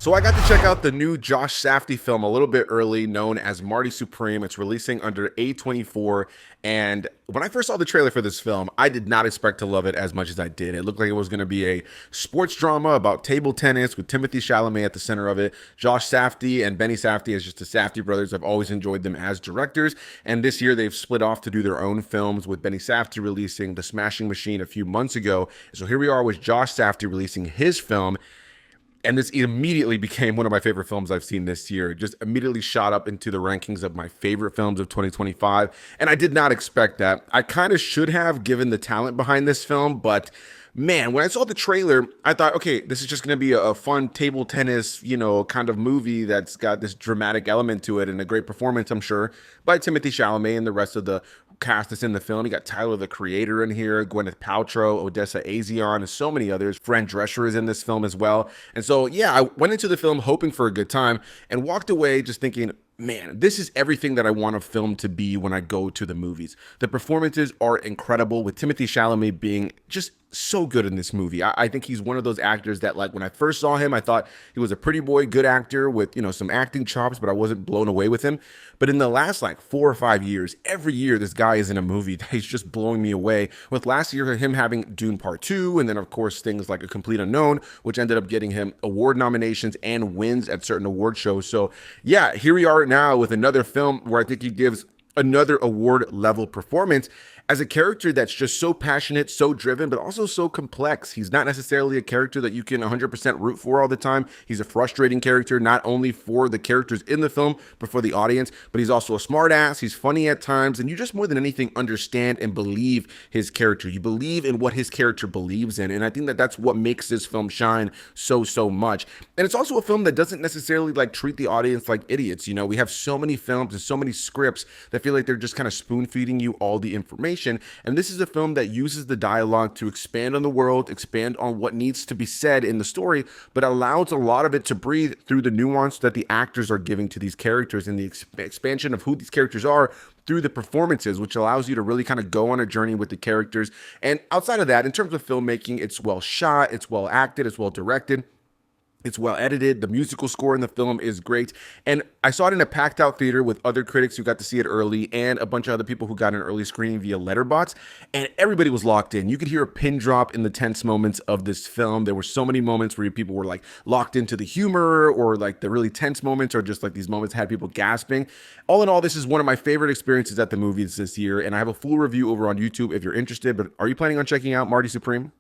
So I got to check out the new Josh Safdie film a little bit early, known as Marty Supreme. It's releasing under A24. And when I first saw the trailer for this film, I did not expect to love it as much as I did. It looked like it was going to be a sports drama about table tennis with Timothee Chalamet at the center of it. Josh Safdie and Benny Safdie as just the Safdie brothers. I've always enjoyed them as directors. And this year they've split off to do their own films, with Benny Safdie releasing The Smashing Machine a few months ago. So here we are with Josh Safdie releasing his film. And this immediately became one of my favorite films I've seen this year. Just immediately shot up into the rankings of my favorite films of 2025. And I did not expect that. I kind of should have, given the talent behind this film, but man, when I saw the trailer, I thought, okay, this is just going to be a fun table tennis, kind of movie that's got this dramatic element to it and a great performance, I'm sure, by Timothée Chalamet and the rest of the cast that's in the film. You got Tyler, the Creator, in here, Gwyneth Paltrow, Odessa Azion, and so many others. Fran Drescher is in this film as well. And so, yeah, I went into the film hoping for a good time and walked away just thinking, man, this is everything that I want a film to be when I go to the movies. The performances are incredible, with Timothée Chalamet being just so good in this movie. I think he's one of those actors that, like, when I first saw him, I thought he was a pretty boy, good actor with, some acting chops, but I wasn't blown away with him. But in the last, 4 or 5 years, every year this guy is in a movie that he's just blowing me away. With last year, him having Dune Part 2, and then, of course, things like A Complete Unknown, which ended up getting him award nominations and wins at certain award shows. So, yeah, here we are now with another film where I think he gives another award level performance as a character that's just so passionate, so driven, but also so complex. He's not necessarily a character that you can 100% root for all the time. He's a frustrating character, not only for the characters in the film, but for the audience. But he's also a smart ass. He's funny at times. And you just more than anything understand and believe his character. You believe in what his character believes in. And I think that that's what makes this film shine so much. And it's also a film that doesn't necessarily treat the audience like idiots. We have so many films and so many scripts that feel like they're just kind of spoon feeding you all the information. And this is a film that uses the dialogue to expand on the world, expand on what needs to be said in the story, but allows a lot of it to breathe through the nuance that the actors are giving to these characters and the expansion of who these characters are through the performances, which allows you to really kind of go on a journey with the characters. And outside of that, in terms of filmmaking, it's well shot, it's well acted, it's well directed. It's well edited. The musical score in the film is great. And I saw it in a packed out theater with other critics who got to see it early and a bunch of other people who got an early screening via Letterboxd. And everybody was locked in. You could hear a pin drop in the tense moments of this film. There were so many moments where people were locked into the humor, or the really tense moments, or just these moments had people gasping. All in all, this is one of my favorite experiences at the movies this year. And I have a full review over on YouTube if you're interested. But are you planning on checking out Marty Supreme?